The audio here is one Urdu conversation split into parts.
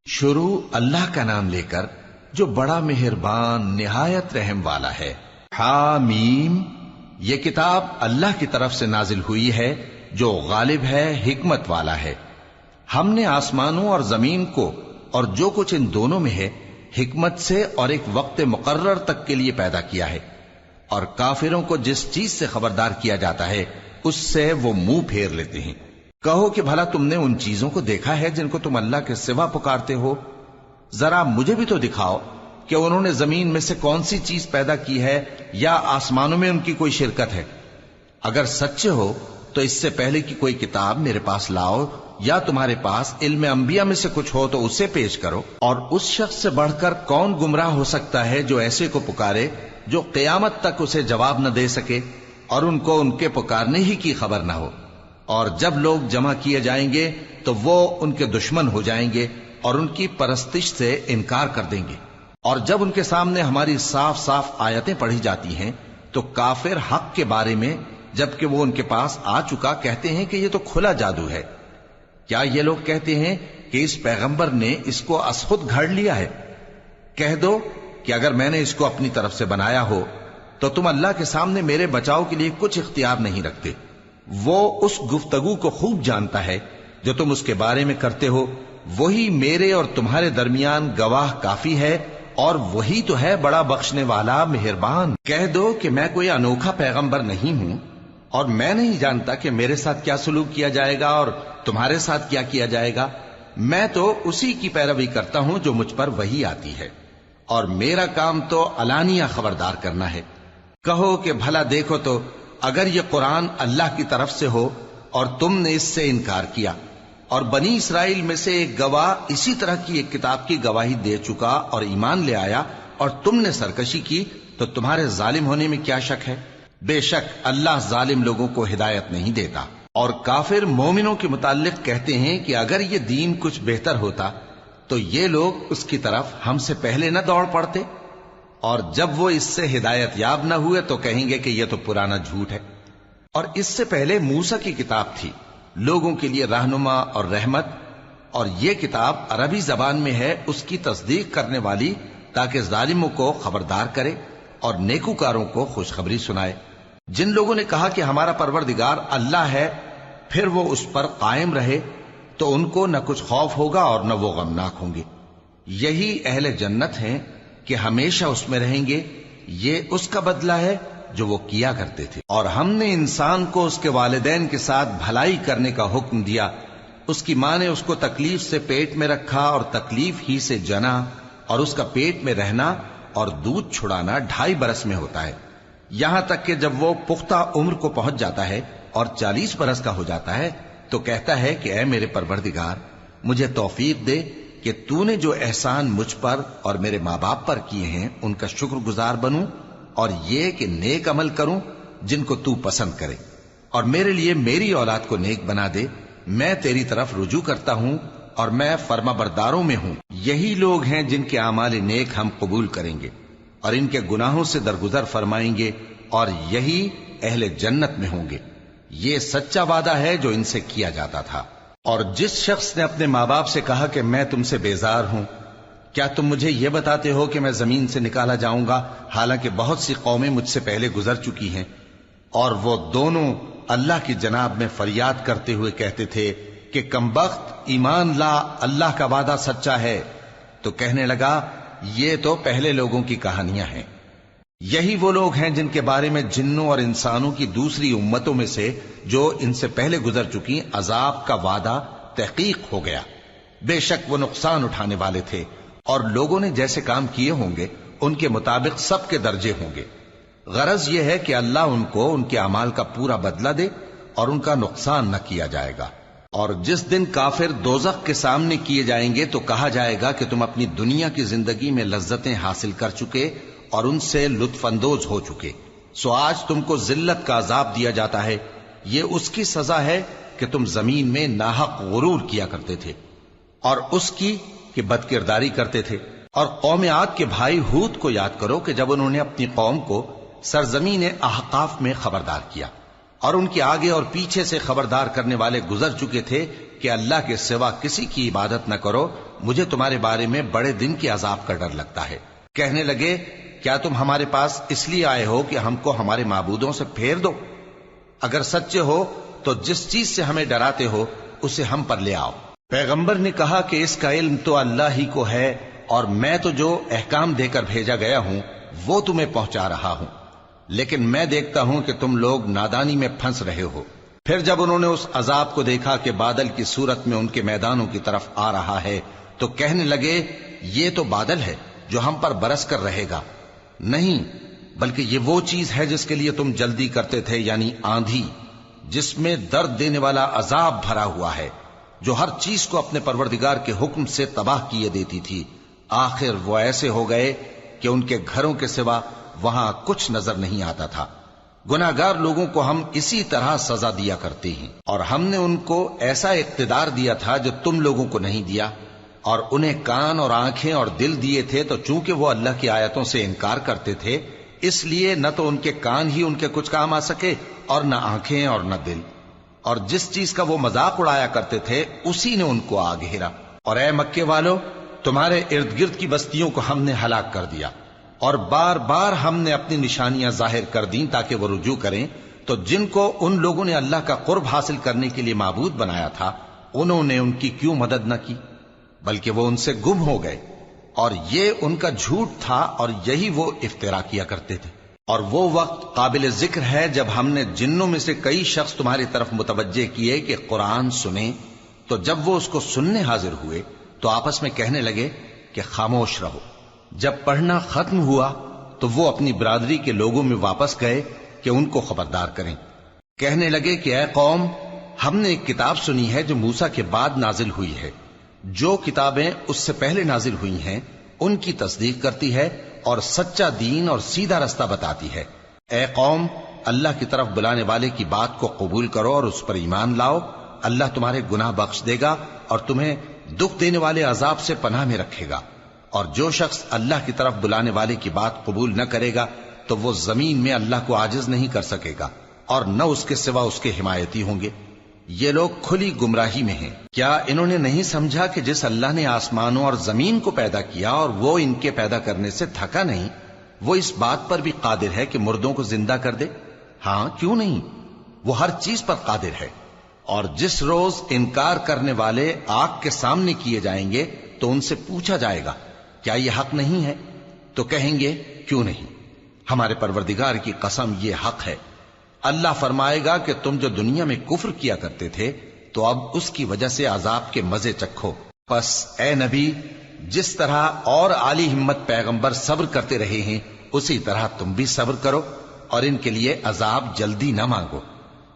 شروع اللہ کا نام لے کر جو بڑا مہربان نہایت رحم والا ہے۔ حامیم، یہ کتاب اللہ کی طرف سے نازل ہوئی ہے جو غالب ہے، حکمت والا ہے۔ ہم نے آسمانوں اور زمین کو اور جو کچھ ان دونوں میں ہے حکمت سے اور ایک وقت مقرر تک کے لیے پیدا کیا ہے، اور کافروں کو جس چیز سے خبردار کیا جاتا ہے اس سے وہ منہ پھیر لیتے ہیں۔ کہو کہ بھلا تم نے ان چیزوں کو دیکھا ہے جن کو تم اللہ کے سوا پکارتے ہو؟ ذرا مجھے بھی تو دکھاؤ کہ انہوں نے زمین میں سے کون سی چیز پیدا کی ہے یا آسمانوں میں ان کی کوئی شرکت ہے۔ اگر سچے ہو تو اس سے پہلے کی کوئی کتاب میرے پاس لاؤ، یا تمہارے پاس علم انبیاء میں سے کچھ ہو تو اسے پیش کرو۔ اور اس شخص سے بڑھ کر کون گمراہ ہو سکتا ہے جو ایسے کو پکارے جو قیامت تک اسے جواب نہ دے سکے اور ان کو ان کے پکارنے ہی کی خبر نہ ہو۔ اور جب لوگ جمع کیے جائیں گے تو وہ ان کے دشمن ہو جائیں گے اور ان کی پرستش سے انکار کر دیں گے۔ اور جب ان کے سامنے ہماری صاف صاف آیتیں پڑھی جاتی ہیں تو کافر حق کے بارے میں جبکہ وہ ان کے پاس آ چکا کہتے ہیں کہ یہ تو کھلا جادو ہے۔ کیا یہ لوگ کہتے ہیں کہ اس پیغمبر نے اس کو از خود گھڑ لیا ہے؟ کہہ دو کہ اگر میں نے اس کو اپنی طرف سے بنایا ہو تو تم اللہ کے سامنے میرے بچاؤ کے لیے کچھ اختیار نہیں رکھتے۔ وہ اس گفتگو کو خوب جانتا ہے جو تم اس کے بارے میں کرتے ہو، وہی میرے اور تمہارے درمیان گواہ کافی ہے، اور وہی تو ہے بڑا بخشنے والا مہربان۔ کہہ دو کہ میں کوئی انوکھا پیغمبر نہیں ہوں، اور میں نہیں جانتا کہ میرے ساتھ کیا سلوک کیا جائے گا اور تمہارے ساتھ کیا کیا جائے گا۔ میں تو اسی کی پیروی کرتا ہوں جو مجھ پر وحی آتی ہے، اور میرا کام تو علانیہ خبردار کرنا ہے۔ کہو کہ بھلا دیکھو تو اگر یہ قرآن اللہ کی طرف سے ہو اور تم نے اس سے انکار کیا، اور بنی اسرائیل میں سے ایک گواہ اسی طرح کی ایک کتاب کی گواہی دے چکا اور ایمان لے آیا، اور تم نے سرکشی کی، تو تمہارے ظالم ہونے میں کیا شک ہے؟ بے شک اللہ ظالم لوگوں کو ہدایت نہیں دیتا۔ اور کافر مومنوں کے متعلق کہتے ہیں کہ اگر یہ دین کچھ بہتر ہوتا تو یہ لوگ اس کی طرف ہم سے پہلے نہ دوڑ پڑتے، اور جب وہ اس سے ہدایت یاب نہ ہوئے تو کہیں گے کہ یہ تو پرانا جھوٹ ہے۔ اور اس سے پہلے موسیٰ کی کتاب تھی، لوگوں کے لیے رہنما اور رحمت، اور یہ کتاب عربی زبان میں ہے اس کی تصدیق کرنے والی، تاکہ ظالموں کو خبردار کرے اور نیکوکاروں کو خوشخبری سنائے۔ جن لوگوں نے کہا کہ ہمارا پروردگار اللہ ہے، پھر وہ اس پر قائم رہے تو ان کو نہ کچھ خوف ہوگا اور نہ وہ غمناک ہوں گے۔ یہی اہل جنت ہیں کہ ہمیشہ اس میں رہیں گے، یہ اس کا بدلہ ہے جو وہ کیا کرتے تھے۔ اور ہم نے انسان کو اس کے والدین کے ساتھ بھلائی کرنے کا حکم دیا۔ اس کی ماں نے اس کو تکلیف سے پیٹ میں رکھا اور تکلیف ہی سے جنا، اور اس کا پیٹ میں رہنا اور دودھ چھڑانا 2.5 برس میں ہوتا ہے، یہاں تک کہ جب وہ پختہ عمر کو پہنچ جاتا ہے اور 40 برس کا ہو جاتا ہے تو کہتا ہے کہ اے میرے پروردگار، مجھے توفیق دے کہ تو نے جو احسان مجھ پر اور میرے ماں باپ پر کیے ہیں ان کا شکر گزار بنوں، اور یہ کہ نیک عمل کروں جن کو تو پسند کرے، اور میرے لیے میری اولاد کو نیک بنا دے۔ میں تیری طرف رجوع کرتا ہوں اور میں فرما برداروں میں ہوں۔ یہی لوگ ہیں جن کے اعمال نیک ہم قبول کریں گے اور ان کے گناہوں سے درگزر فرمائیں گے، اور یہی اہل جنت میں ہوں گے۔ یہ سچا وعدہ ہے جو ان سے کیا جاتا تھا۔ اور جس شخص نے اپنے ماں باپ سے کہا کہ میں تم سے بیزار ہوں، کیا تم مجھے یہ بتاتے ہو کہ میں زمین سے نکالا جاؤں گا، حالانکہ بہت سی قومیں مجھ سے پہلے گزر چکی ہیں؟ اور وہ دونوں اللہ کی جناب میں فریاد کرتے ہوئے کہتے تھے کہ کمبخت، ایمان لا، اللہ کا وعدہ سچا ہے۔ تو کہنے لگا یہ تو پہلے لوگوں کی کہانیاں ہیں۔ یہی وہ لوگ ہیں جن کے بارے میں جنوں اور انسانوں کی دوسری امتوں میں سے جو ان سے پہلے گزر چکی عذاب کا وعدہ تحقیق ہو گیا۔ بے شک وہ نقصان اٹھانے والے تھے، اور لوگوں نے جیسے کام کیے ہوں گے ان کے مطابق سب کے درجے ہوں گے۔ غرض یہ ہے کہ اللہ ان کو ان کے اعمال کا پورا بدلہ دے اور ان کا نقصان نہ کیا جائے گا۔ اور جس دن کافر دوزخ کے سامنے کیے جائیں گے تو کہا جائے گا کہ تم اپنی دنیا کی زندگی میں لذتیں حاصل کر چکے اور ان سے لطف اندوز ہو چکے، سو آج تم کو ذلت کا عذاب دیا جاتا ہے۔ یہ اس کی سزا ہے کہ تم زمین میں ناحق غرور کیا کرتے تھے، اور اس کی کہ بد کرداری کرتے تھے۔ اور قوم عاد کے بھائی ہود کو یاد کرو کہ جب انہوں نے اپنی قوم کو سرزمین احقاف میں خبردار کیا، اور ان کے آگے اور پیچھے سے خبردار کرنے والے گزر چکے تھے کہ اللہ کے سوا کسی کی عبادت نہ کرو، مجھے تمہارے بارے میں بڑے دن کے عذاب کا ڈر لگتا ہے۔ کہنے لگے کیا تم ہمارے پاس اس لیے آئے ہو کہ ہم کو ہمارے معبودوں سے پھیر دو؟ اگر سچے ہو تو جس چیز سے ہمیں ڈراتے ہو اسے ہم پر لے آؤ۔ پیغمبر نے کہا کہ اس کا علم تو اللہ ہی کو ہے، اور میں تو جو احکام دے کر بھیجا گیا ہوں وہ تمہیں پہنچا رہا ہوں، لیکن میں دیکھتا ہوں کہ تم لوگ نادانی میں پھنس رہے ہو۔ پھر جب انہوں نے اس عذاب کو دیکھا کہ بادل کی صورت میں ان کے میدانوں کی طرف آ رہا ہے تو کہنے لگے یہ تو بادل ہے جو ہم پر برس کر رہے گا۔ نہیں، بلکہ یہ وہ چیز ہے جس کے لیے تم جلدی کرتے تھے، یعنی آندھی، جس میں درد دینے والا عذاب بھرا ہوا ہے، جو ہر چیز کو اپنے پروردگار کے حکم سے تباہ کیے دیتی تھی۔ آخر وہ ایسے ہو گئے کہ ان کے گھروں کے سوا وہاں کچھ نظر نہیں آتا تھا۔ گناہگار لوگوں کو ہم اسی طرح سزا دیا کرتے ہیں، اور ہم نے ان کو ایسا اقتدار دیا تھا جو تم لوگوں کو نہیں دیا، اور انہیں کان اور آنکھیں اور دل دیے تھے، تو چونکہ وہ اللہ کی آیتوں سے انکار کرتے تھے اس لیے نہ تو ان کے کان ہی ان کے کچھ کام آ سکے اور نہ آنکھیں اور نہ دل، اور جس چیز کا وہ مذاق اڑایا کرتے تھے اسی نے ان کو آ گھیرا۔ اور اے مکے والو، تمہارے ارد گرد کی بستیوں کو ہم نے ہلاک کر دیا، اور بار بار ہم نے اپنی نشانیاں ظاہر کر دیں تاکہ وہ رجوع کریں، تو جن کو ان لوگوں نے اللہ کا قرب حاصل کرنے کے لیے معبود بنایا تھا انہوں نے ان کی کیوں مدد نہ کی، بلکہ وہ ان سے گم ہو گئے، اور یہ ان کا جھوٹ تھا اور یہی وہ افترا کیا کرتے تھے۔ اور وہ وقت قابل ذکر ہے جب ہم نے جنوں میں سے کئی شخص تمہاری طرف متوجہ کیے کہ قرآن سنیں، تو جب وہ اس کو سننے حاضر ہوئے تو آپس میں کہنے لگے کہ خاموش رہو۔ جب پڑھنا ختم ہوا تو وہ اپنی برادری کے لوگوں میں واپس گئے کہ ان کو خبردار کریں۔ کہنے لگے کہ اے قوم، ہم نے ایک کتاب سنی ہے جو موسیٰ کے بعد نازل ہوئی ہے، جو کتابیں اس سے پہلے نازل ہوئی ہیں ان کی تصدیق کرتی ہے اور سچا دین اور سیدھا رستہ بتاتی ہے۔ اے قوم، اللہ کی طرف بلانے والے کی بات کو قبول کرو اور اس پر ایمان لاؤ، اللہ تمہارے گناہ بخش دے گا اور تمہیں دکھ دینے والے عذاب سے پناہ میں رکھے گا۔ اور جو شخص اللہ کی طرف بلانے والے کی بات قبول نہ کرے گا تو وہ زمین میں اللہ کو عاجز نہیں کر سکے گا، اور نہ اس کے سوا اس کے حمایتی ہوں گے۔ یہ لوگ کھلی گمراہی میں ہیں۔ کیا انہوں نے نہیں سمجھا کہ جس اللہ نے آسمانوں اور زمین کو پیدا کیا اور وہ ان کے پیدا کرنے سے تھکا نہیں، وہ اس بات پر بھی قادر ہے کہ مردوں کو زندہ کر دے؟ ہاں، کیوں نہیں، وہ ہر چیز پر قادر ہے۔ اور جس روز انکار کرنے والے آگ کے سامنے کیے جائیں گے تو ان سے پوچھا جائے گا کیا یہ حق نہیں ہے؟ تو کہیں گے کیوں نہیں، ہمارے پروردگار کی قسم یہ حق ہے۔ اللہ فرمائے گا کہ تم جو دنیا میں کفر کیا کرتے تھے تو اب اس کی وجہ سے عذاب کے مزے چکھو۔ پس اے نبی، جس طرح اور عالی ہمت پیغمبر صبر کرتے رہے ہیں اسی طرح تم بھی صبر کرو، اور ان کے لیے عذاب جلدی نہ مانگو۔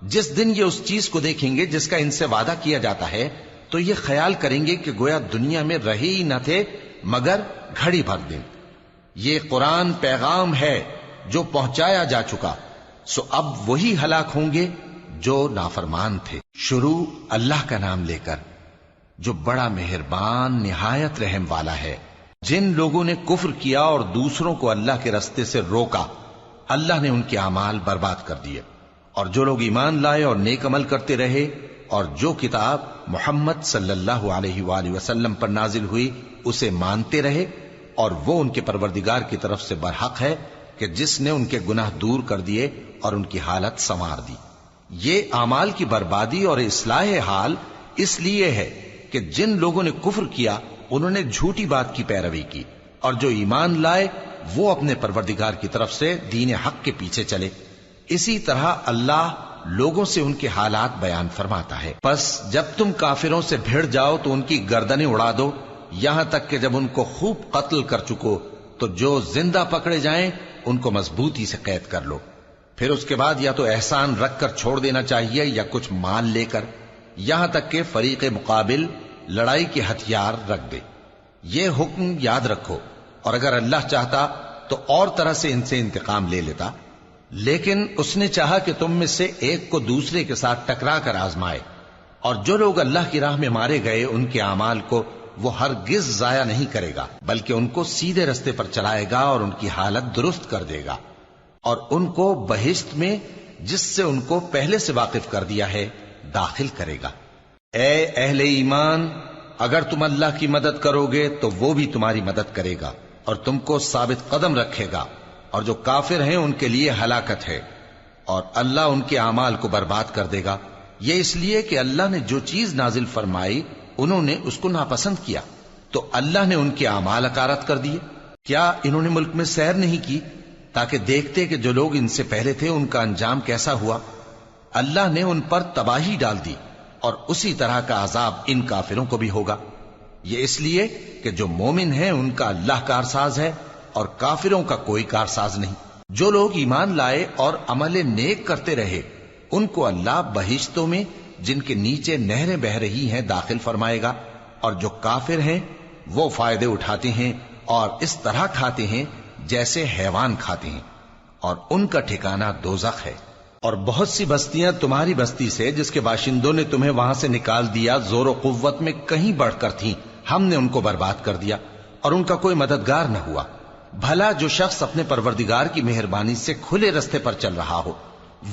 جس دن یہ اس چیز کو دیکھیں گے جس کا ان سے وعدہ کیا جاتا ہے تو یہ خیال کریں گے کہ گویا دنیا میں رہے ہی نہ تھے مگر گھڑی بھر دن۔ یہ قرآن پیغام ہے جو پہنچایا جا چکا، سو اب وہی ہلاک ہوں گے جو نافرمان تھے۔ شروع اللہ کا نام لے کر جو بڑا مہربان نہایت رحم والا ہے۔ جن لوگوں نے کفر کیا اور دوسروں کو اللہ کے رستے سے روکا، اللہ نے ان کے اعمال برباد کر دیے، اور جو لوگ ایمان لائے اور نیک عمل کرتے رہے اور جو کتاب محمد صلی اللہ علیہ وآلہ وسلم پر نازل ہوئی اسے مانتے رہے، اور وہ ان کے پروردگار کی طرف سے برحق ہے کہ جس نے ان کے گناہ دور کر دیے اور ان کی حالت سنوار دی۔ یہ اعمال کی بربادی اور اصلاح حال اس لیے ہے کہ جن لوگوں نے کفر کیا انہوں نے جھوٹی بات کی پیروی کی، اور جو ایمان لائے وہ اپنے پروردگار کی طرف سے دین حق کے پیچھے چلے۔ اسی طرح اللہ لوگوں سے ان کے حالات بیان فرماتا ہے۔ پس جب تم کافروں سے بھیڑ جاؤ تو ان کی گردنیں اڑا دو، یہاں تک کہ جب ان کو خوب قتل کر چکو تو جو زندہ پکڑے جائیں ان کو مضبوطی سے قید کر لو۔ پھر اس کے بعد یا تو احسان رکھ کر چھوڑ دینا چاہیے یا کچھ مال لے کر، یہاں تک کہ فریق مقابل لڑائی کے ہتھیار رکھ دے۔ یہ حکم یاد رکھو، اور اگر اللہ چاہتا تو اور طرح سے ان سے انتقام لے لیتا، لیکن اس نے چاہا کہ تم میں سے ایک کو دوسرے کے ساتھ ٹکرا کر آزمائے، اور جو لوگ اللہ کی راہ میں مارے گئے ان کے اعمال کو وہ ہرگز ضائع نہیں کرے گا، بلکہ ان کو سیدھے رستے پر چلائے گا اور ان کی حالت درست کر دے گا، اور ان کو بہشت میں جس سے ان کو پہلے سے واقف کر دیا ہے داخل کرے گا۔ اے اہل ایمان، اگر تم اللہ کی مدد کرو گے تو وہ بھی تمہاری مدد کرے گا اور تم کو ثابت قدم رکھے گا، اور جو کافر ہیں ان کے لیے ہلاکت ہے، اور اللہ ان کے اعمال کو برباد کر دے گا۔ یہ اس لیے کہ اللہ نے جو چیز نازل فرمائی انہوں نے اس کو ناپسند کیا، تو اللہ نے ان کے اعمال اکارت کر دیے۔ کیا انہوں نے ملک میں سیر نہیں کی تاکہ دیکھتے کہ جو لوگ ان سے پہلے تھے ان کا انجام کیسا ہوا؟ اللہ نے ان پر تباہی ڈال دی، اور اسی طرح کا عذاب ان کافروں کو بھی ہوگا۔ یہ اس لیے کہ جو مومن ہیں ان کا اللہ کارساز ہے اور کافروں کا کوئی کارساز نہیں۔ جو لوگ ایمان لائے اور عمل نیک کرتے رہے ان کو اللہ بہشتوں میں جن کے نیچے نہریں بہ رہی ہیں داخل فرمائے گا، اور جو کافر ہیں وہ فائدے اٹھاتے ہیں اور اس طرح کھاتے ہیں جیسے حیوان کھاتے ہیں، اور ان کا ٹھکانہ دوزخ ہے۔ اور بہت سی بستیاں تمہاری بستی سے جس کے باشندوں نے تمہیں وہاں سے نکال دیا زور و قوت میں کہیں بڑھ کر تھیں، ہم نے ان کو برباد کر دیا اور ان کا کوئی مددگار نہ ہوا۔ بھلا جو شخص اپنے پروردگار کی مہربانی سے کھلے رستے پر چل رہا ہو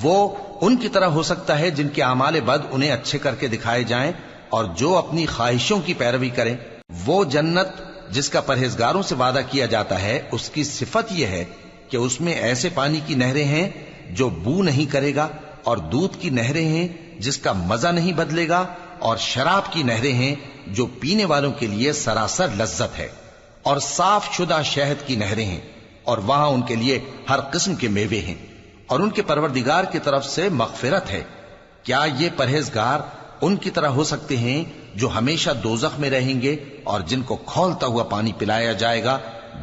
وہ ان کی طرح ہو سکتا ہے جن کے اعمال بد انہیں اچھے کر کے دکھائے جائیں، اور جو اپنی خواہشوں کی پیروی کریں۔ وہ جنت جس کا پرہیزگاروں سے وعدہ کیا جاتا ہے اس کی صفت یہ ہے کہ اس میں ایسے پانی کی نہریں ہیں جو بو نہیں کرے گا، اور دودھ کی نہریں ہیں جس کا مزہ نہیں بدلے گا، اور شراب کی نہریں ہیں جو پینے والوں کے لیے سراسر لذت ہے، اور صاف شدہ شہد کی نہریں ہیں، اور وہاں ان کے لیے ہر قسم کے میوے ہیں، اور ان کے پروردگار کی طرف سے مغفرت ہے۔ کیا یہ پرہیزگار ان کی طرح ہو سکتے ہیں جو ہمیشہ دوزخ میں رہیں گے اور جن کو کھولتا ہوا پانی پلایا جائے گا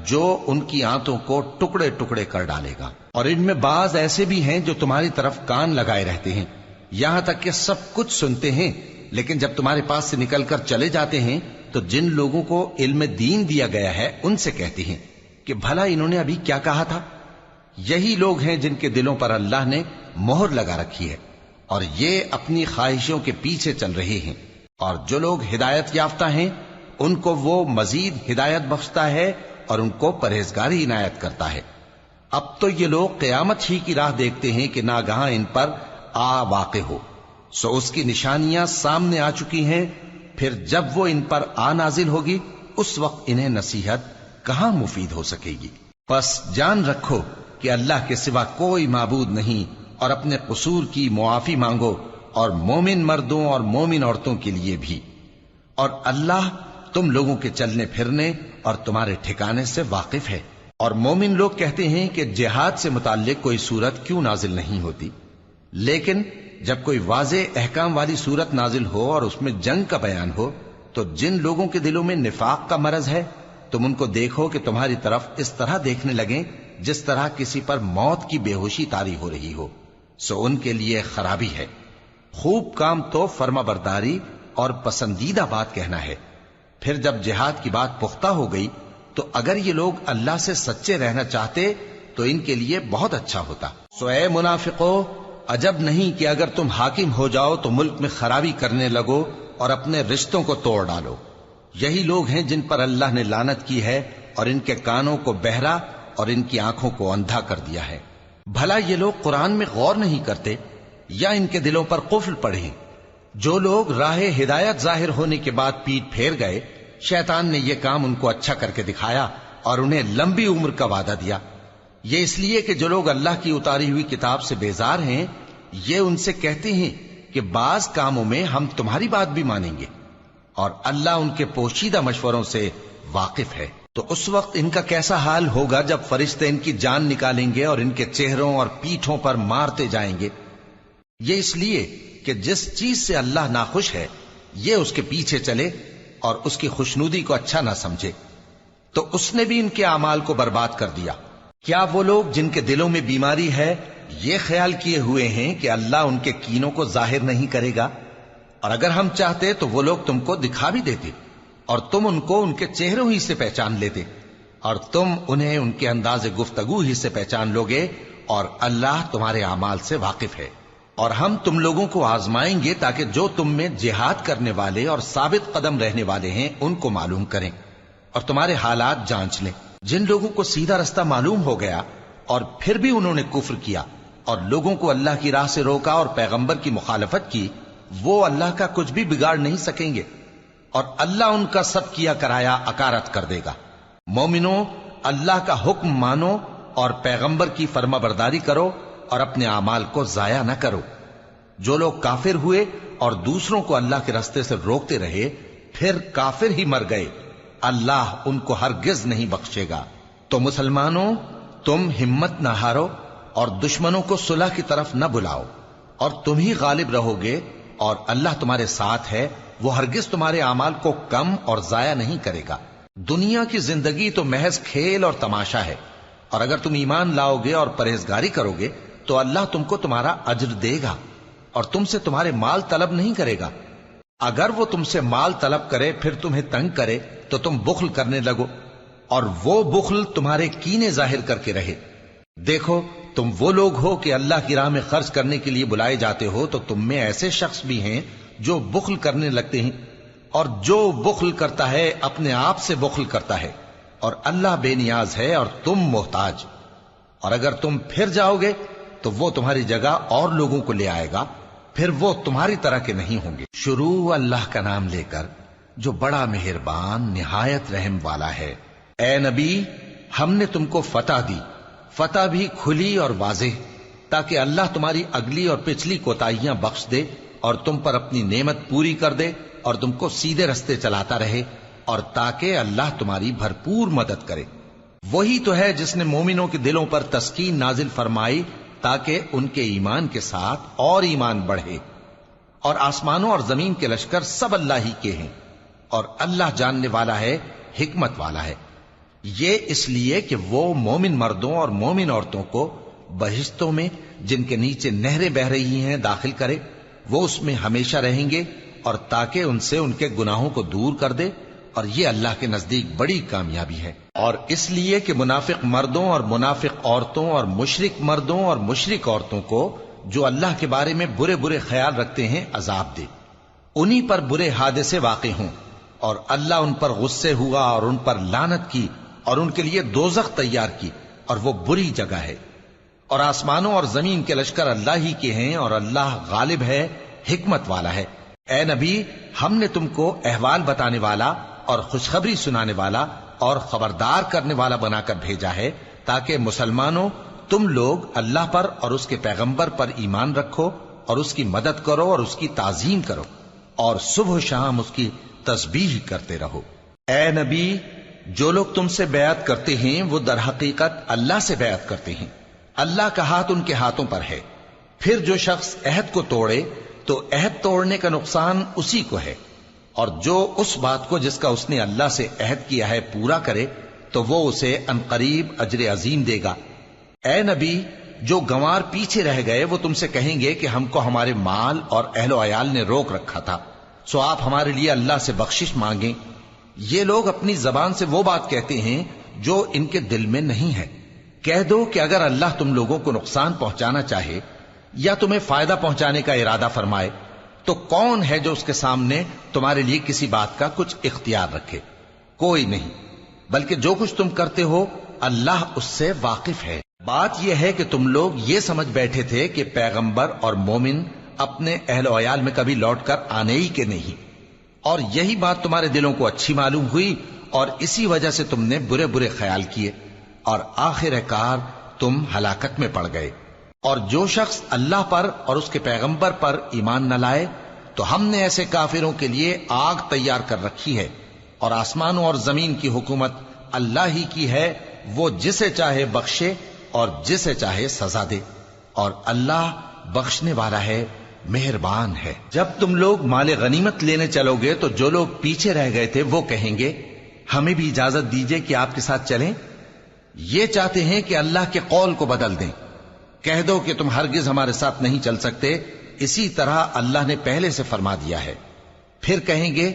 جو ان کی آنتوں کو ٹکڑے ٹکڑے کر ڈالے گا؟ اور ان میں بعض ایسے بھی ہیں جو تمہاری طرف کان لگائے رہتے ہیں، یہاں تک کہ سب کچھ سنتے ہیں، لیکن جب تمہارے پاس سے نکل کر چلے جاتے ہیں تو جن لوگوں کو علم دین دیا گیا ہے ان سے کہتے ہیں کہ بھلا انہوں نے ابھی کیا کہا تھا؟ یہی لوگ ہیں جن کے دلوں پر اللہ نے مہر لگا رکھی ہے اور یہ اپنی خواہشوں کے پیچھے چل رہے ہیں، اور جو لوگ ہدایت یافتہ ہیں ان کو وہ مزید ہدایت بخشتا ہے اور ان کو پرہیزگاری عنایت کرتا ہے۔ اب تو یہ لوگ قیامت ہی کی راہ دیکھتے ہیں کہ ناگہاں ان پر آ واقع ہو، سو اس کی نشانیاں سامنے آ چکی ہیں، پھر جب وہ ان پر آ نازل ہوگی اس وقت انہیں نصیحت کہاں مفید ہو سکے گی۔ پس جان رکھو کہ اللہ کے سوا کوئی معبود نہیں، اور اپنے قصور کی معافی مانگو، اور مومن مردوں اور مومن عورتوں کے لیے بھی، اور اللہ تم لوگوں کے چلنے پھرنے اور تمہارے ٹھکانے سے واقف ہے۔ اور مومن لوگ کہتے ہیں کہ جہاد سے متعلق کوئی سورت کیوں نازل نہیں ہوتی، لیکن جب کوئی واضح احکام والی سورت نازل ہو اور اس میں جنگ کا بیان ہو تو جن لوگوں کے دلوں میں نفاق کا مرض ہے تم ان کو دیکھو کہ تمہاری طرف اس طرح دیکھنے لگیں جس طرح کسی پر موت کی بے ہوشی طاری ہو رہی ہو، سو ان کے لیے خرابی ہے۔ خوب کام تو فرما برداری اور پسندیدہ بات کہنا ہے۔ پھر جب جہاد کی بات پختہ ہو گئی تو اگر یہ لوگ اللہ سے سچے رہنا چاہتے تو ان کے لیے بہت اچھا ہوتا۔ سو اے منافقو، عجب نہیں کہ اگر تم حاکم ہو جاؤ تو ملک میں خرابی کرنے لگو اور اپنے رشتوں کو توڑ ڈالو۔ یہی لوگ ہیں جن پر اللہ نے لعنت کی ہے اور ان کے کانوں کو بہرا اور ان کی آنکھوں کو اندھا کر دیا ہے۔ بھلا یہ لوگ قرآن میں غور نہیں کرتے یا ان کے دلوں پر قفل پڑے؟ جو لوگ راہ ہدایت ظاہر ہونے کے بعد پیٹ پھیر گئے، شیطان نے یہ کام ان کو اچھا کر کے دکھایا اور انہیں لمبی عمر کا وعدہ دیا۔ یہ اس لیے کہ جو لوگ اللہ کی اتاری ہوئی کتاب سے بیزار ہیں یہ ان سے کہتے ہیں کہ بعض کاموں میں ہم تمہاری بات بھی مانیں گے، اور اللہ ان کے پوشیدہ مشوروں سے واقف ہے۔ تو اس وقت ان کا کیسا حال ہوگا جب فرشتے ان کی جان نکالیں گے اور ان کے چہروں اور پیٹھوں پر مارتے جائیں گے۔ یہ اس لیے کہ جس چیز سے اللہ ناخوش ہے یہ اس کے پیچھے چلے اور اس کی خوشنودی کو اچھا نہ سمجھے، تو اس نے بھی ان کے اعمال کو برباد کر دیا۔ کیا وہ لوگ جن کے دلوں میں بیماری ہے یہ خیال کیے ہوئے ہیں کہ اللہ ان کے کینوں کو ظاہر نہیں کرے گا؟ اور اگر ہم چاہتے تو وہ لوگ تم کو دکھا بھی دیتے اور تم ان کو ان کے چہروں ہی سے پہچان لیتے، اور تم انہیں ان کے انداز گفتگو ہی سے پہچان لوگے، اور اللہ تمہارے اعمال سے واقف ہے۔ اور ہم تم لوگوں کو آزمائیں گے تاکہ جو تم میں جہاد کرنے والے اور ثابت قدم رہنے والے ہیں ان کو معلوم کریں اور تمہارے حالات جانچ لیں۔ جن لوگوں کو سیدھا رستہ معلوم ہو گیا اور پھر بھی انہوں نے کفر کیا اور لوگوں کو اللہ کی راہ سے روکا اور پیغمبر کی مخالفت کی، وہ اللہ کا کچھ بھی بگاڑ نہیں سکیں گے، اور اللہ ان کا سب کیا کرایا اکارت کر دے گا۔ مومنوں، اللہ کا حکم مانو اور پیغمبر کی فرما برداری کرو اور اپنے اعمال کو ضائع نہ کرو۔ جو لوگ کافر ہوئے اور دوسروں کو اللہ کے راستے سے روکتے رہے پھر کافر ہی مر گئے، اللہ ان کو ہرگز نہیں بخشے گا۔ تو مسلمانوں، تم ہمت نہ ہارو اور دشمنوں کو صلح کی طرف نہ بلاؤ، اور تم ہی غالب رہو گے، اور اللہ تمہارے ساتھ ہے، وہ ہرگز تمہارے اعمال کو کم اور ضائع نہیں کرے گا۔ دنیا کی زندگی تو محض کھیل اور تماشا ہے، اور اگر تم ایمان لاؤ گے اور پرہیزگاری کرو گے تو اللہ تم کو تمہارا اجر دے گا، اور تم سے تمہارے مال طلب نہیں کرے گا۔ اگر وہ تم سے مال طلب کرے پھر تمہیں تنگ کرے تو تم بخل کرنے لگو، اور وہ بخل تمہارے کینے ظاہر کر کے رہے۔ دیکھو، تم وہ لوگ ہو کہ اللہ کی راہ میں خرچ کرنے کے لیے بلائے جاتے ہو، تو تم میں ایسے شخص بھی ہیں جو بخل کرنے لگتے ہیں، اور جو بخل کرتا ہے اپنے آپ سے بخل کرتا ہے، اور اللہ بے نیاز ہے اور تم محتاج۔ اور اگر تم پھر جاؤ گے تو وہ تمہاری جگہ اور لوگوں کو لے آئے گا، پھر وہ تمہاری طرح کے نہیں ہوں گے۔ شروع اللہ کا نام لے کر جو بڑا مہربان نہایت رحم والا ہے۔ اے نبی، ہم نے تم کو فتح دی، فتح بھی کھلی اور واضح، تاکہ اللہ تمہاری اگلی اور پچھلی کوتاہیاں بخش دے اور تم پر اپنی نعمت پوری کر دے اور تم کو سیدھے رستے چلاتا رہے، اور تاکہ اللہ تمہاری بھرپور مدد کرے۔ وہی تو ہے جس نے مومنوں کے دلوں پر تسکین نازل فرمائی تاکہ ان کے ایمان کے ساتھ اور ایمان بڑھے۔ اور آسمانوں اور زمین کے لشکر سب اللہ ہی کے ہیں، اور اللہ جاننے والا ہے، حکمت والا ہے۔ یہ اس لیے کہ وہ مومن مردوں اور مومن عورتوں کو بہشتوں میں جن کے نیچے نہریں بہ رہی ہیں داخل کرے، وہ اس میں ہمیشہ رہیں گے، اور تاکہ ان سے ان کے گناہوں کو دور کر دے، اور یہ اللہ کے نزدیک بڑی کامیابی ہے۔ اور اس لیے کہ منافق مردوں اور منافق عورتوں اور مشرک مردوں اور مشرک عورتوں کو جو اللہ کے بارے میں برے برے خیال رکھتے ہیں عذاب دے، انہی پر برے حادثے واقع ہوں، اور اللہ ان پر غصے ہوا اور ان پر لعنت کی اور ان کے لیے دوزخ تیار کی، اور وہ بری جگہ ہے۔ اور آسمانوں اور زمین کے لشکر اللہ ہی کے ہیں، اور اللہ غالب ہے، حکمت والا ہے۔ اے نبی، ہم نے تم کو احوال بتانے والا اور خوشخبری سنانے والا اور خبردار کرنے والا بنا کر بھیجا ہے، تاکہ مسلمانوں تم لوگ اللہ پر اور اس کے پیغمبر پر ایمان رکھو اور اس کی مدد کرو اور اس کی تعظیم کرو، اور صبح و شام اس کی تسبیح کرتے رہو۔ اے نبی، جو لوگ تم سے بیعت کرتے ہیں وہ در حقیقت اللہ سے بیعت کرتے ہیں، اللہ کا ہاتھ ان کے ہاتھوں پر ہے۔ پھر جو شخص عہد کو توڑے تو عہد توڑنے کا نقصان اسی کو ہے، اور جو اس بات کو جس کا اس نے اللہ سے عہد کیا ہے پورا کرے تو وہ اسے عنقریب اجر عظیم دے گا۔ اے نبی، جو گنوار پیچھے رہ گئے وہ تم سے کہیں گے کہ ہم کو ہمارے مال اور اہل و عیال نے روک رکھا تھا، سو آپ ہمارے لیے اللہ سے بخشش مانگیں۔ یہ لوگ اپنی زبان سے وہ بات کہتے ہیں جو ان کے دل میں نہیں ہے۔ کہہ دو کہ اگر اللہ تم لوگوں کو نقصان پہنچانا چاہے یا تمہیں فائدہ پہنچانے کا ارادہ فرمائے تو کون ہے جو اس کے سامنے تمہارے لیے کسی بات کا کچھ اختیار رکھے؟ کوئی نہیں، بلکہ جو کچھ تم کرتے ہو اللہ اس سے واقف ہے۔ بات یہ ہے کہ تم لوگ یہ سمجھ بیٹھے تھے کہ پیغمبر اور مومن اپنے اہل و عیال میں کبھی لوٹ کر آنے ہی کے نہیں، اور یہی بات تمہارے دلوں کو اچھی معلوم ہوئی اور اسی وجہ سے تم نے برے برے خیال کیے، اور آخر کار تم ہلاکت میں پڑ گئے۔ اور جو شخص اللہ پر اور اس کے پیغمبر پر ایمان نہ لائے تو ہم نے ایسے کافروں کے لیے آگ تیار کر رکھی ہے، اور آسمانوں اور زمین کی حکومت اللہ ہی کی ہے، وہ جسے چاہے بخشے اور جسے چاہے سزا دے، اور اللہ بخشنے والا ہے، مہربان ہے۔ جب تم لوگ مال غنیمت لینے چلو گے تو جو لوگ پیچھے رہ گئے تھے وہ کہیں گے ہمیں بھی اجازت دیجئے کہ آپ کے ساتھ چلیں۔ یہ چاہتے ہیں کہ اللہ کے قول کو بدل دیں۔ کہہ دو کہ تم ہرگز ہمارے ساتھ نہیں چل سکتے، اسی طرح اللہ نے پہلے سے فرما دیا ہے۔ پھر کہیں گے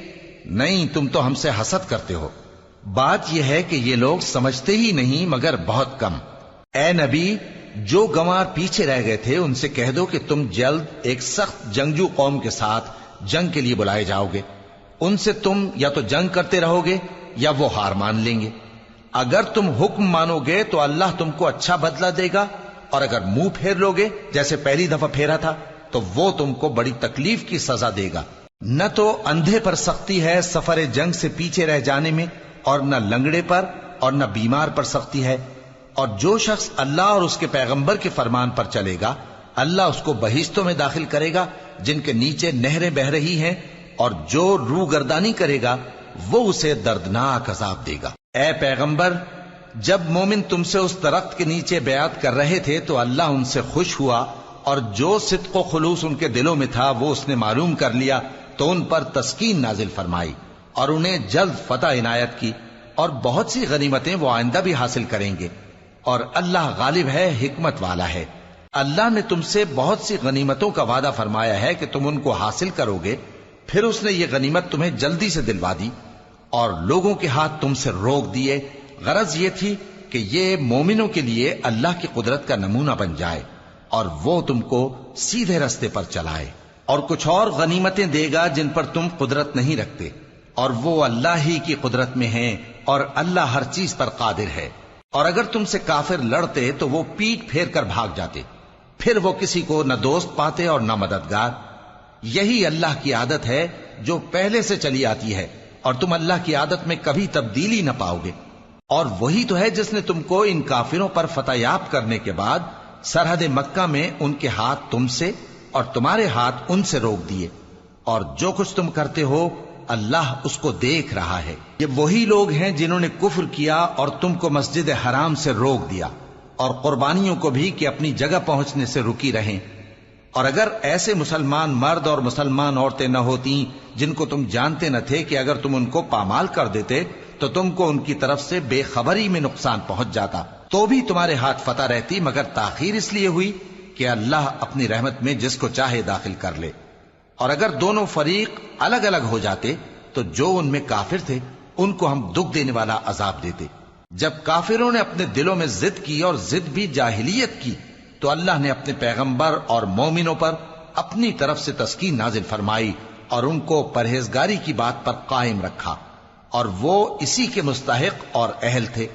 نہیں، تم تو ہم سے حسد کرتے ہو۔ بات یہ ہے کہ یہ لوگ سمجھتے ہی نہیں مگر بہت کم۔ اے نبی، جو گنوار پیچھے رہ گئے تھے ان سے کہہ دو کہ تم جلد ایک سخت جنگجو قوم کے ساتھ جنگ کے لیے بلائے جاؤ گے، ان سے تم یا تو جنگ کرتے رہو گے یا وہ ہار مان لیں گے۔ اگر تم حکم مانو گے تو اللہ تم کو اچھا بدلہ دے گا، اور اگر منہ پھیر لو گے جیسے پہلی دفعہ پھیرا تھا تو وہ تم کو بڑی تکلیف کی سزا دے گا۔ نہ تو اندھے پر سختی ہے سفر جنگ سے پیچھے رہ جانے میں، اور نہ لنگڑے پر اور نہ بیمار پر سختی ہے، اور جو شخص اللہ اور اس کے پیغمبر کے فرمان پر چلے گا اللہ اس کو بہشتوں میں داخل کرے گا جن کے نیچے نہریں بہ رہی ہیں، اور جو روگردانی کرے گا وہ اسے دردناک عذاب دے گا۔ اے پیغمبر، جب مومن تم سے اس درخت کے نیچے بیعت کر رہے تھے تو اللہ ان سے خوش ہوا، اور جو صدق و خلوص ان کے دلوں میں تھا وہ اس نے معلوم کر لیا تو ان پر تسکین نازل فرمائی اور انہیں جلد فتح عنایت کی، اور بہت سی غنیمتیں وہ آئندہ بھی حاصل کریں گے، اور اللہ غالب ہے، حکمت والا ہے۔ اللہ نے تم سے بہت سی غنیمتوں کا وعدہ فرمایا ہے کہ تم ان کو حاصل کرو گے، پھر اس نے یہ غنیمت تمہیں جلدی سے دلوا دی اور لوگوں کے ہاتھ تم سے روک دیے۔ غرض یہ تھی کہ یہ مومنوں کے لیے اللہ کی قدرت کا نمونہ بن جائے اور وہ تم کو سیدھے رستے پر چلائے، اور کچھ اور غنیمتیں دے گا جن پر تم قدرت نہیں رکھتے، اور وہ اللہ ہی کی قدرت میں ہیں، اور اللہ ہر چیز پر قادر ہے۔ اور اگر تم سے کافر لڑتے تو وہ پیٹ پھیر کر بھاگ جاتے، پھر وہ کسی کو نہ دوست پاتے اور نہ مددگار۔ یہی اللہ کی عادت ہے جو پہلے سے چلی آتی ہے، اور تم اللہ کی عادت میں کبھی تبدیلی نہ پاؤ گے۔ اور وہی تو ہے جس نے تم کو ان کافروں پر فتح یاب کرنے کے بعد سرحد مکہ میں ان کے ہاتھ تم سے اور تمہارے ہاتھ ان سے روک دیے، اور جو کچھ تم کرتے ہو اللہ اس کو دیکھ رہا ہے۔ یہ وہی لوگ ہیں جنہوں نے کفر کیا اور تم کو مسجد حرام سے روک دیا، اور قربانیوں کو بھی کہ اپنی جگہ پہنچنے سے رکی رہیں۔ اور اگر ایسے مسلمان مرد اور مسلمان عورتیں نہ ہوتی جن کو تم جانتے نہ تھے کہ اگر تم ان کو پامال کر دیتے تو تم کو ان کی طرف سے بے خبری میں نقصان پہنچ جاتا، تو بھی تمہارے ہاتھ فتح رہتی، مگر تاخیر اس لیے ہوئی کہ اللہ اپنی رحمت میں جس کو چاہے داخل کر لے۔ اور اگر دونوں فریق الگ الگ ہو جاتے تو جو ان میں کافر تھے ان کو ہم دکھ دینے والا عذاب دیتے۔ جب کافروں نے اپنے دلوں میں ضد کی، اور ضد بھی جاہلیت کی، تو اللہ نے اپنے پیغمبر اور مومنوں پر اپنی طرف سے تسکین نازل فرمائی اور ان کو پرہیزگاری کی بات پر قائم رکھا، اور وہ اسی کے مستحق اور اہل تھے،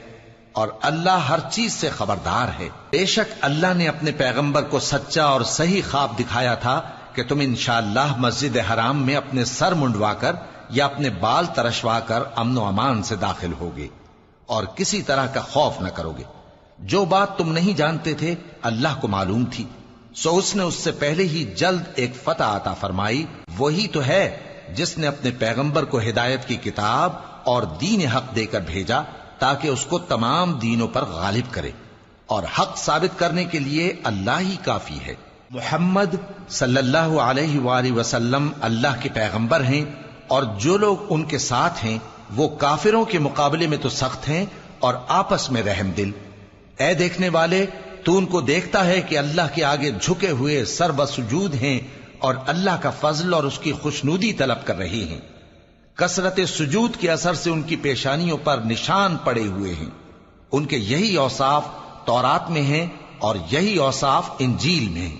اور اللہ ہر چیز سے خبردار ہے۔ بے شک اللہ نے اپنے پیغمبر کو سچا اور صحیح خواب دکھایا تھا کہ تم انشاءاللہ مسجد حرام میں اپنے سر منڈوا کر یا اپنے بال ترشوا کر امن و امان سے داخل ہوگے اور کسی طرح کا خوف نہ کرو گے۔ جو بات تم نہیں جانتے تھے اللہ کو معلوم تھی، سو اس نے اس سے پہلے ہی جلد ایک فتح عطا فرمائی۔ وہی تو ہے جس نے اپنے پیغمبر کو ہدایت کی کتاب اور دین حق دے کر بھیجا تاکہ اس کو تمام دینوں پر غالب کرے، اور حق ثابت کرنے کے لیے اللہ ہی کافی ہے۔ محمد صلی اللہ علیہ وآلہ وسلم اللہ کے پیغمبر ہیں، اور جو لوگ ان کے ساتھ ہیں وہ کافروں کے مقابلے میں تو سخت ہیں اور آپس میں رحم دل۔ اے دیکھنے والے، تو ان کو دیکھتا ہے کہ اللہ کے آگے جھکے ہوئے سر بسجود ہیں اور اللہ کا فضل اور اس کی خوشنودی طلب کر رہے ہیں۔ کثرت سجود کے اثر سے ان کی پیشانیوں پر نشان پڑے ہوئے ہیں۔ ان کے یہی اوصاف تورات میں ہیں اور یہی اوصاف انجیل میں ہیں۔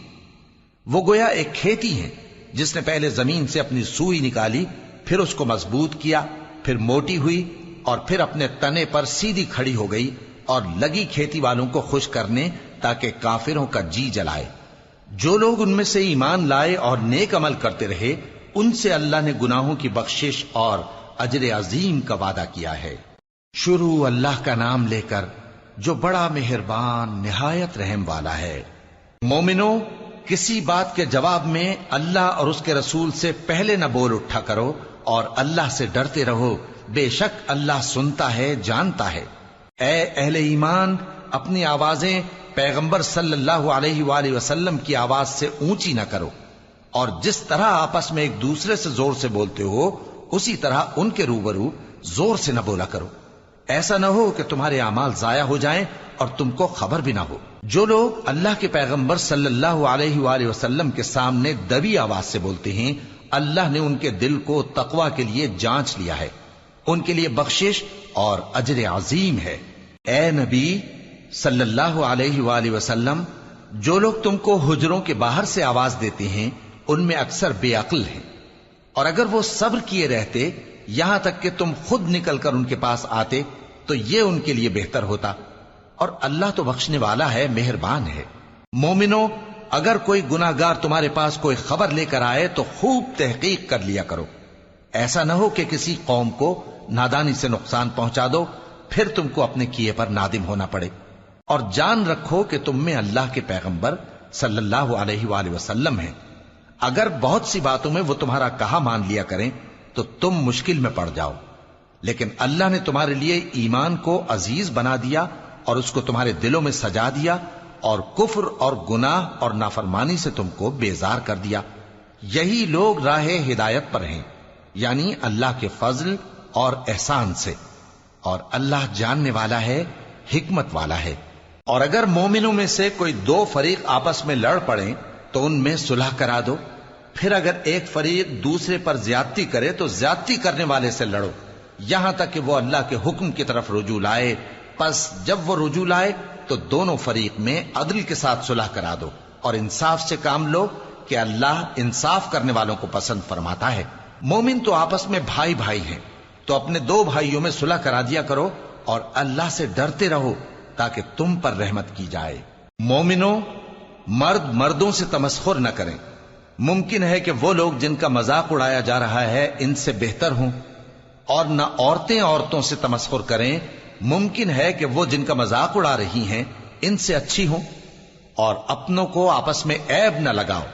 وہ گویا ایک کھیتی ہیں جس نے پہلے زمین سے اپنی سوئی نکالی، پھر اس کو مضبوط کیا، پھر موٹی ہوئی، اور پھر اپنے تنے پر سیدھی کھڑی ہو گئی، اور لگی کھیتی والوں کو خوش کرنے تاکہ کافروں کا جی جلائے۔ جو لوگ ان میں سے ایمان لائے اور نیک عمل کرتے رہے ان سے اللہ نے گناہوں کی بخشش اور اجر عظیم کا وعدہ کیا ہے۔ شروع اللہ کا نام لے کر جو بڑا مہربان نہایت رحم والا ہے۔ مومنوں، کسی بات کے جواب میں اللہ اور اس کے رسول سے پہلے نہ بول اٹھا کرو، اور اللہ سے ڈرتے رہو، بے شک اللہ سنتا ہے، جانتا ہے۔ اے اہل ایمان، اپنی آوازیں پیغمبر صلی اللہ علیہ وآلہ وسلم کی آواز سے اونچی نہ کرو، اور جس طرح آپس میں ایک دوسرے سے زور سے بولتے ہو اسی طرح ان کے روبرو زور سے نہ بولا کرو، ایسا نہ ہو کہ تمہارے اعمال ضائع ہو جائیں اور تم کو خبر بھی نہ ہو۔ جو لوگ اللہ کے پیغمبر صلی اللہ علیہ وآلہ وسلم کے سامنے دبی آواز سے بولتے ہیں اللہ نے ان کے دل کو تقوی کے لیے جانچ لیا ہے، ان کے لیے بخشش اور اجر عظیم ہے۔ اے نبی صلی اللہ علیہ وآلہ وسلم، جو لوگ تم کو حجروں کے باہر سے آواز دیتے ہیں ان میں اکثر بے عقل ہیں، اور اگر وہ صبر کیے رہتے یہاں تک کہ تم خود نکل کر ان کے پاس آتے تو یہ ان کے لیے بہتر ہوتا، اور اللہ تو بخشنے والا ہے، مہربان ہے۔ مومنوں، اگر کوئی گناہگار تمہارے پاس کوئی خبر لے کر آئے تو خوب تحقیق کر لیا کرو، ایسا نہ ہو کہ کسی قوم کو نادانی سے نقصان پہنچا دو، پھر تم کو اپنے کیے پر نادم ہونا پڑے۔ اور جان رکھو کہ تم میں اللہ کے پیغمبر صلی اللہ علیہ وآلہ وسلم ہیں، اگر بہت سی باتوں میں وہ تمہارا کہا مان لیا کریں تو تم مشکل میں پڑ جاؤ، لیکن اللہ نے تمہارے لیے ایمان کو عزیز بنا دیا اور اس کو تمہارے دلوں میں سجا دیا، اور کفر اور گناہ اور نافرمانی سے تم کو بیزار کر دیا۔ یہی لوگ راہ ہدایت پر ہیں، یعنی اللہ کے فضل اور احسان سے، اور اللہ جاننے والا ہے، حکمت والا ہے۔ اور اگر مومنوں میں سے کوئی دو فریق آپس میں لڑ پڑیں تو ان میں صلح کرا دو، پھر اگر ایک فریق دوسرے پر زیادتی کرے تو زیادتی کرنے والے سے لڑو، یہاں تک کہ وہ اللہ کے حکم کی طرف رجوع لائے۔ پس جب وہ رجوع لائے تو دونوں فریق میں عدل کے ساتھ صلح کرا دو، اور انصاف سے کام لو کہ اللہ انصاف کرنے والوں کو پسند فرماتا ہے۔ مومن تو آپس میں بھائی بھائی ہیں، تو اپنے دو بھائیوں میں صلح کرا دیا کرو، اور اللہ سے ڈرتے رہو تاکہ تم پر رحمت کی جائے۔ مومنوں، مرد مردوں سے تمسخر نہ کریں۔ ممکن ہے کہ وہ لوگ جن کا مذاق اڑایا جا رہا ہے ان سے بہتر ہوں، اور نہ عورتیں عورتوں سے تمسخر کریں۔ ممکن ہے کہ وہ جن کا مذاق اڑا رہی ہیں ان سے اچھی ہوں۔ اور اپنوں کو آپس میں عیب نہ لگاؤ،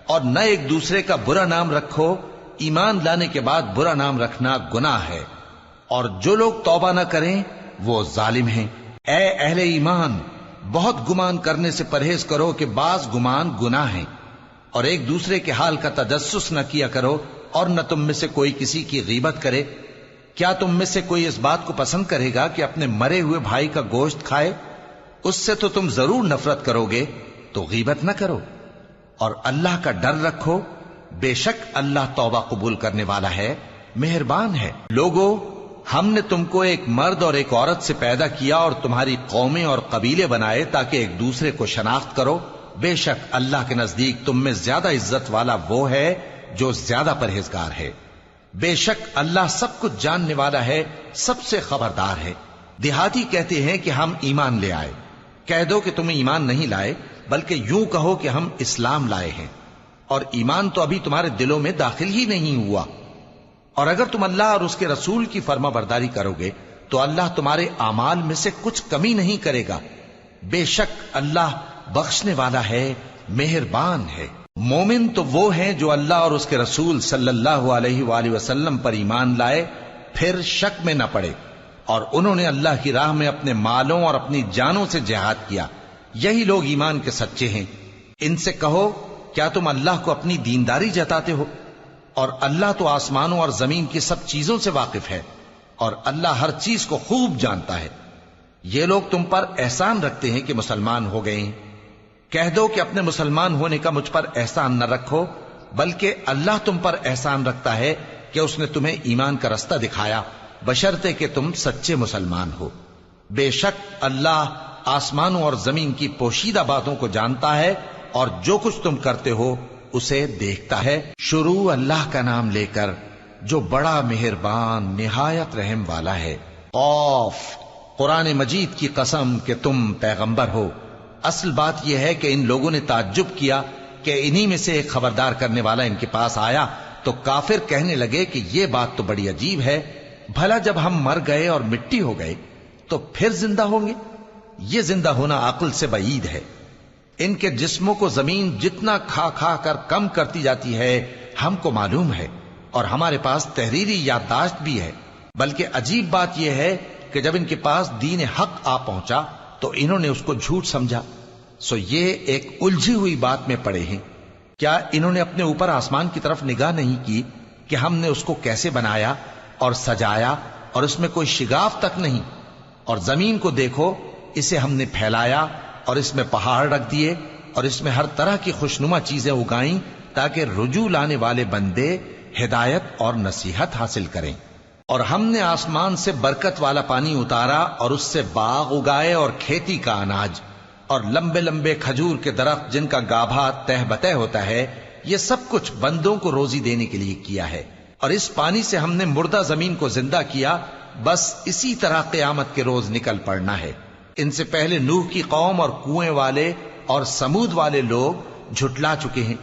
اور نہ ایک دوسرے کا برا نام رکھو۔ ایمان لانے کے بعد برا نام رکھنا گناہ ہے، اور جو لوگ توبہ نہ کریں وہ ظالم ہیں۔ اے اہل ایمان، بہت گمان کرنے سے پرہیز کرو کہ بعض گمان گناہ ہیں، اور ایک دوسرے کے حال کا تجسس نہ کیا کرو، اور نہ تم میں سے کوئی کسی کی غیبت کرے۔ کیا تم میں سے کوئی اس بات کو پسند کرے گا کہ اپنے مرے ہوئے بھائی کا گوشت کھائے؟ اس سے تو تم ضرور نفرت کرو گے، تو غیبت نہ کرو، اور اللہ کا ڈر رکھو، بے شک اللہ توبہ قبول کرنے والا ہے، مہربان ہے۔ لوگو، ہم نے تم کو ایک مرد اور ایک عورت سے پیدا کیا اور تمہاری قومیں اور قبیلے بنائے تاکہ ایک دوسرے کو شناخت کرو۔ بے شک اللہ کے نزدیک تم میں زیادہ عزت والا وہ ہے جو زیادہ پرہیزگار ہے۔ بے شک اللہ سب کچھ جاننے والا ہے، سب سے خبردار ہے۔ دیہاتی کہتے ہیں کہ ہم ایمان لے آئے، کہہ دو کہ تم ایمان نہیں لائے، بلکہ یوں کہو کہ ہم اسلام لائے ہیں، اور ایمان تو ابھی تمہارے دلوں میں داخل ہی نہیں ہوا۔ اور اگر تم اللہ اور اس کے رسول کی فرما برداری کرو گے تو اللہ تمہارے اعمال میں سے کچھ کمی نہیں کرے گا۔ بے شک اللہ بخشنے والا ہے، مہربان ہے۔ مومن تو وہ ہیں جو اللہ اور اس کے رسول صلی اللہ علیہ وآلہ وسلم پر ایمان لائے، پھر شک میں نہ پڑے، اور انہوں نے اللہ کی راہ میں اپنے مالوں اور اپنی جانوں سے جہاد کیا۔ یہی لوگ ایمان کے سچے ہیں۔ ان سے کہو، کیا تم اللہ کو اپنی دینداری جتاتے ہو؟ اور اللہ تو آسمانوں اور زمین کی سب چیزوں سے واقف ہے، اور اللہ ہر چیز کو خوب جانتا ہے۔ یہ لوگ تم پر احسان رکھتے ہیں کہ مسلمان ہو گئے ہیں۔ کہہ دو کہ اپنے مسلمان ہونے کا مجھ پر احسان نہ رکھو، بلکہ اللہ تم پر احسان رکھتا ہے کہ اس نے تمہیں ایمان کا رستہ دکھایا، بشرطے کہ تم سچے مسلمان ہو۔ بے شک اللہ آسمانوں اور زمین کی پوشیدہ باتوں کو جانتا ہے، اور جو کچھ تم کرتے ہو اسے دیکھتا ہے۔ شروع اللہ کا نام لے کر جو بڑا مہربان نہایت رحم والا ہے۔ قاف، قرآن مجید کی قسم کہ تم پیغمبر ہو۔ اصل بات یہ ہے کہ ان لوگوں نے تعجب کیا کہ انہی میں سے ایک خبردار کرنے والا ان کے پاس آیا، تو کافر کہنے لگے کہ یہ بات تو بڑی عجیب ہے، بھلا جب ہم مر گئے اور مٹی ہو گئے تو پھر زندہ ہوں گے؟ یہ زندہ ہونا عقل سے بعید ہے۔ ان کے جسموں کو زمین جتنا کھا کھا کر کم کرتی جاتی ہے ہم کو معلوم ہے، اور ہمارے پاس تحریری یادداشت بھی ہے۔ بلکہ عجیب بات یہ ہے کہ جب ان کے پاس دین حق آ پہنچا تو انہوں نے اس کو جھوٹ سمجھا، سو یہ ایک الجھی ہوئی بات میں پڑے ہیں۔ کیا انہوں نے اپنے اوپر آسمان کی طرف نگاہ نہیں کی کہ ہم نے اس کو کیسے بنایا اور سجایا، اور اس میں کوئی شگاف تک نہیں؟ اور زمین کو دیکھو، اسے ہم نے پھیلایا اور اس میں پہاڑ رکھ دیے، اور اس میں ہر طرح کی خوشنما چیزیں اگائیں تاکہ رجوع لانے والے بندے ہدایت اور نصیحت حاصل کریں۔ اور ہم نے آسمان سے برکت والا پانی اتارا اور اس سے باغ اگائے اور کھیتی کا اناج، اور لمبے لمبے کھجور کے درخت جن کا گابھا تہ بتہ ہوتا ہے۔ یہ سب کچھ بندوں کو روزی دینے کے لیے کیا ہے۔ اور اس پانی سے ہم نے مردہ زمین کو زندہ کیا، بس اسی طرح قیامت کے روز نکل پڑنا ہے۔ ان سے پہلے نوح کی قوم اور کنویں والے اور سمود والے لوگ جھٹلا چکے ہیں،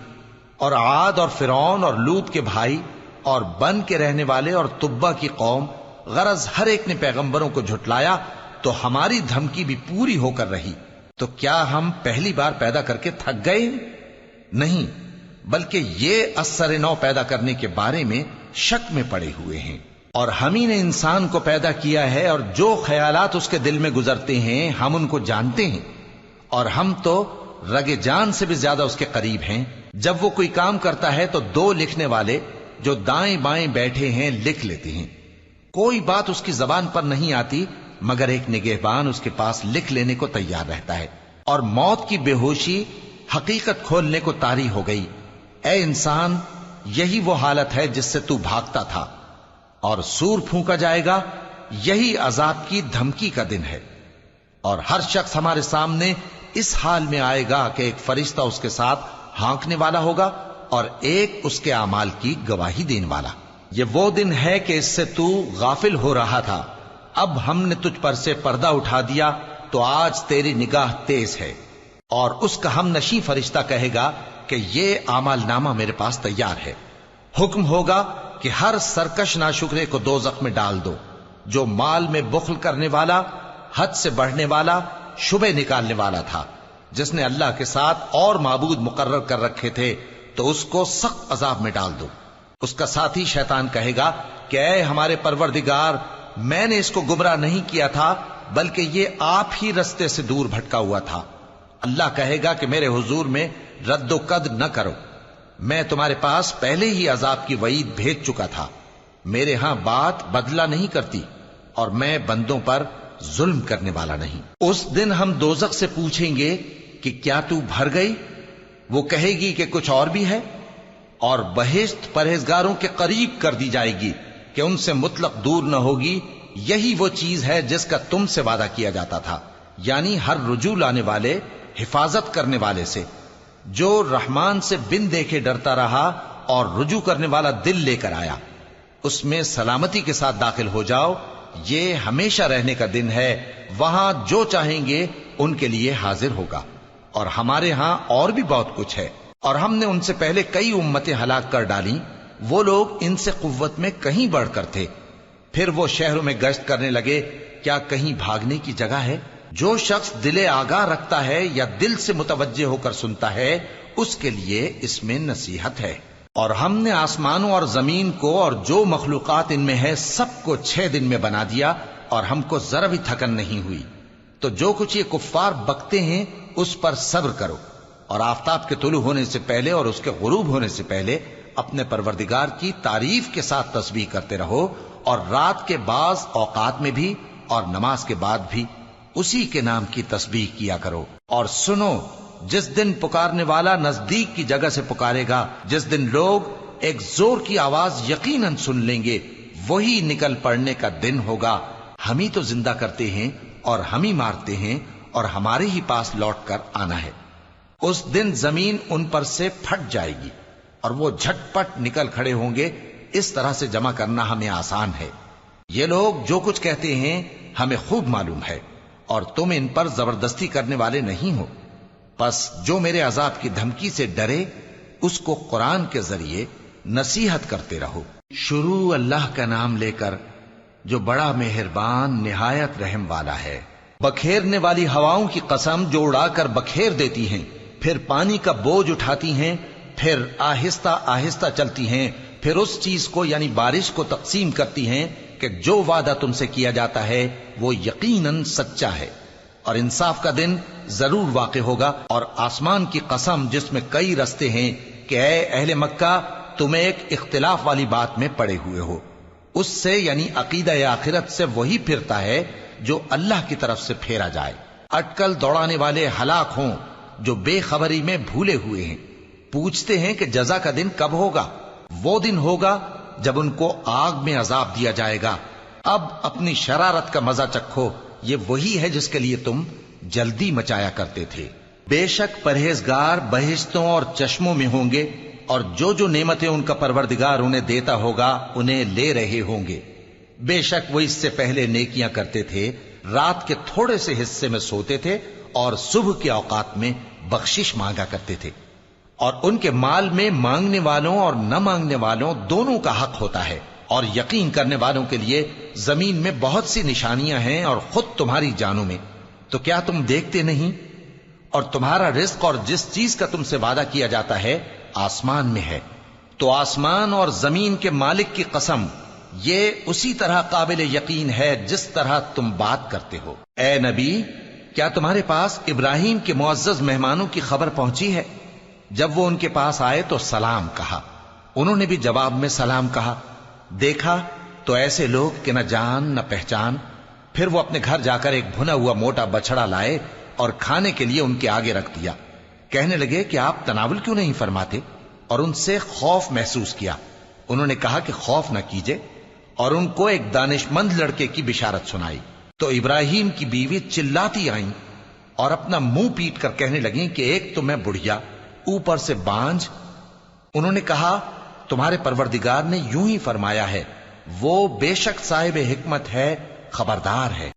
اور عاد اور فرعون اور لوط کے بھائی اور بن کے رہنے والے اور تبا کی قوم، غرض ہر ایک نے پیغمبروں کو جھٹلایا، تو ہماری دھمکی بھی پوری ہو کر رہی۔ تو کیا ہم پہلی بار پیدا کر کے تھک گئے؟ نہیں، بلکہ یہ اثر نو پیدا کرنے کے بارے میں شک میں پڑے ہوئے ہیں۔ اور ہم ہی نے انسان کو پیدا کیا ہے، اور جو خیالات اس کے دل میں گزرتے ہیں ہم ان کو جانتے ہیں، اور ہم تو رگ جان سے بھی زیادہ اس کے قریب ہیں۔ جب وہ کوئی کام کرتا ہے تو دو لکھنے والے جو دائیں بائیں بیٹھے ہیں لکھ لیتے ہیں۔ کوئی بات اس کی زبان پر نہیں آتی مگر ایک نگہبان اس کے پاس لکھ لینے کو تیار رہتا ہے۔ اور موت کی بے ہوشی حقیقت کھولنے کو طاری ہو گئی۔ اے انسان، یہی وہ حالت ہے جس سے تو بھاگتا تھا، اور سور پھونکا جائے گا، یہی عذاب کی دھمکی کا دن ہے۔ اور ہر شخص ہمارے سامنے اس حال میں آئے گا کہ ایک فرشتہ اس کے ساتھ ہانکنے والا ہوگا اور ایک اس کے اعمال کی گواہی دینے والا۔ یہ وہ دن ہے کہ اس سے تو غافل ہو رہا تھا، اب ہم نے تجھ پر سے پردہ اٹھا دیا تو آج تیری نگاہ تیز ہے۔ اور اس کا ہم نشیں فرشتہ کہے گا کہ یہ اعمال نامہ میرے پاس تیار ہے۔ حکم ہوگا کہ ہر سرکش ناشکرے کو دوزخ میں ڈال دو، جو مال میں بخل کرنے والا، حد سے بڑھنے والا، شبہ نکالنے والا تھا، جس نے اللہ کے ساتھ اور معبود مقرر کر رکھے تھے، تو اس کو سخت عذاب میں ڈال دو۔ اس کا ساتھی شیطان کہے گا کہ اے ہمارے پروردگار، میں نے اس کو گمراہ نہیں کیا تھا بلکہ یہ آپ ہی رستے سے دور بھٹکا ہوا تھا۔ اللہ کہے گا کہ میرے حضور میں رد و قد نہ کرو، میں تمہارے پاس پہلے ہی عذاب کی وعید بھیج چکا تھا۔ میرے ہاں بات بدلہ نہیں کرتی، اور میں بندوں پر ظلم کرنے والا نہیں۔ اس دن ہم دوزخ سے پوچھیں گے کہ کیا تو بھر گئی؟ وہ کہے گی کہ کچھ اور بھی ہے، اور بہشت پرہیزگاروں کے قریب کر دی جائے گی کہ ان سے مطلق دور نہ ہوگی۔ یہی وہ چیز ہے جس کا تم سے وعدہ کیا جاتا تھا، یعنی ہر رجوع لانے والے، حفاظت کرنے والے سے، جو رحمان سے بن دیکھے ڈرتا رہا اور رجوع کرنے والا دل لے کر آیا، اس میں سلامتی کے ساتھ داخل ہو جاؤ۔ یہ ہمیشہ رہنے کا دن ہے، وہاں جو چاہیں گے ان کے لیے حاضر ہوگا۔ اور ہمارے ہاں اور بھی بہت کچھ ہے، اور ہم نے ان سے پہلے کئی امتیں ہلاک کر ڈالیں، وہ لوگ ان سے قوت میں کہیں بڑھ کر تھے۔ پھر وہ شہروں میں گشت کرنے لگے، کیا کہیں بھاگنے کی جگہ ہے؟ جو شخص دل آگاہ رکھتا ہے یا دل سے متوجہ ہو کر سنتا ہے، اس کے لیے اس میں نصیحت ہے۔ اور ہم نے آسمانوں اور زمین کو اور جو مخلوقات ان میں ہے سب کو 6 دن میں بنا دیا، اور ہم کو ذرا بھی تھکن نہیں ہوئی۔ تو جو کچھ یہ کفار بکتے ہیں اس پر صبر کرو، اور آفتاب کے طلوع ہونے سے پہلے اور اس کے غروب ہونے سے پہلے اپنے پروردگار کی تعریف کے ساتھ تسبیح کرتے رہو، اور رات کے بعض اوقات میں بھی اور نماز کے بعد بھی اسی کے نام کی تسبیح کیا کرو۔ اور سنو، جس دن پکارنے والا نزدیک کی جگہ سے پکارے گا، جس دن لوگ ایک زور کی آواز یقیناً سن لیں گے، وہی نکل پڑنے کا دن ہوگا۔ ہم ہی تو زندہ کرتے ہیں اور ہم ہی مارتے ہیں، اور ہمارے ہی پاس لوٹ کر آنا ہے۔ اس دن زمین ان پر سے پھٹ جائے گی، اور وہ جھٹ پٹ نکل کھڑے ہوں گے۔ اس طرح سے جمع کرنا ہمیں آسان ہے۔ یہ لوگ جو کچھ کہتے ہیں ہمیں خوب معلوم ہے، اور تم ان پر زبردستی کرنے والے نہیں ہو۔ پس جو میرے عذاب کی دھمکی سے ڈرے، اس کو قرآن کے ذریعے نصیحت کرتے رہو۔ شروع اللہ کا نام لے کر جو بڑا مہربان نہایت رحم والا ہے۔ بکھیرنے والی ہواؤں کی قسم جو اڑا کر بکھیر دیتی ہیں، پھر پانی کا بوجھ اٹھاتی ہیں، پھر آہستہ آہستہ چلتی ہیں، پھر اس چیز کو یعنی بارش کو تقسیم کرتی ہیں کہ جو وعدہ تم سے کیا جاتا ہے وہ یقیناً سچا ہے، اور انصاف کا دن ضرور واقع ہوگا۔ اور آسمان کی قسم جس میں کئی رستے ہیں کہ اے اہل مکہ، تم ایک اختلاف والی بات میں پڑے ہوئے ہو، اس سے یعنی عقیدہ آخرت سے وہی پھرتا ہے جو اللہ کی طرف سے پھیرا جائے۔ اٹکل دوڑانے والے ہلاک ہوں جو بے خبری میں بھولے ہوئے ہیں۔ پوچھتے ہیں کہ جزا کا دن کب ہوگا؟ وہ دن ہوگا جب ان کو آگ میں عذاب دیا جائے گا۔ اب اپنی شرارت کا مزہ چکھو، یہ وہی ہے جس کے لیے تم جلدی مچایا کرتے تھے۔ بے شک پرہیزگار بہشتوں اور چشموں میں ہوں گے، اور جو نعمتیں ان کا پروردگار انہیں دیتا ہوگا انہیں لے رہے ہوں گے۔ بے شک وہ اس سے پہلے نیکیاں کرتے تھے، رات کے تھوڑے سے حصے میں سوتے تھے، اور صبح کے اوقات میں بخشش مانگا کرتے تھے۔ اور ان کے مال میں مانگنے والوں اور نہ مانگنے والوں دونوں کا حق ہوتا ہے، اور یقین کرنے والوں کے لیے زمین میں بہت سی نشانیاں ہیں اور خود تمہاری جانوں میں، تو کیا تم دیکھتے نہیں؟ اور تمہارا رزق اور جس چیز کا تم سے وعدہ کیا جاتا ہے آسمان میں ہے، تو آسمان اور زمین کے مالک کی قسم، یہ اسی طرح قابل یقین ہے جس طرح تم بات کرتے ہو۔ اے نبی، کیا تمہارے پاس ابراہیم کے معزز مہمانوں کی خبر پہنچی ہے؟ جب وہ ان کے پاس آئے تو سلام کہا، انہوں نے بھی جواب میں سلام کہا۔ دیکھا تو ایسے لوگ کہ نہ جان نہ پہچان۔ پھر وہ اپنے گھر جا کر ایک بھنا ہوا موٹا بچڑا لائے اور کھانے کے لیے ان کے آگے رکھ دیا۔ کہنے لگے کہ آپ تناول کیوں نہیں فرماتے؟ اور ان سے خوف محسوس کیا۔ انہوں نے کہا کہ خوف نہ کیجے، اور ان کو ایک دانشمند لڑکے کی بشارت سنائی۔ تو ابراہیم کی بیوی چلاتی آئیں اور اپنا منہ پیٹ کر کہنے لگیں کہ ایک تو میں بڑھیا، اوپر سے بانجھ۔ انہوں نے کہا تمہارے پروردگار نے یوں ہی فرمایا ہے، وہ بے شک صاحب حکمت ہے، خبردار ہے۔